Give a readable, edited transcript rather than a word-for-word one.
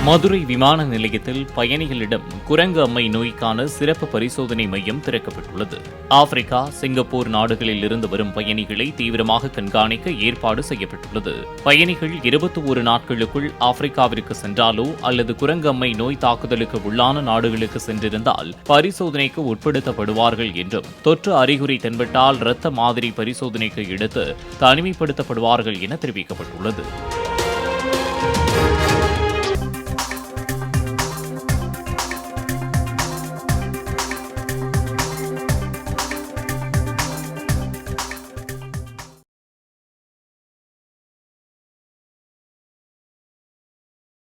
மதுரை விமான நிலையத்தில் பயணிகளிடம் குரங்கு அம்மை நோய்க்கான சிறப்பு பரிசோதனை மையம் திறக்கப்பட்டுள்ளது. ஆப்பிரிக்கா, சிங்கப்பூர் நாடுகளில் இருந்து வரும் பயணிகளை தீவிரமாக கண்காணிக்க ஏற்பாடு செய்யப்பட்டுள்ளது. பயணிகள் 21 நாட்களுக்குள் ஆப்பிரிக்காவிற்கு சென்றாலோ அல்லது குரங்கு அம்மை நோய் தாக்குதலுக்கு உள்ளான நாடுகளுக்கு சென்றிருந்தால் பரிசோதனைக்கு உட்படுத்தப்படுவார்கள் என்றும், தொற்று அறிகுறி தென்பட்டால் இரத்த மாதிரி பரிசோதனைக்கு எடுத்து தனிமைப்படுத்தப்படுவார்கள் என தெரிவிக்கப்பட்டுள்ளது.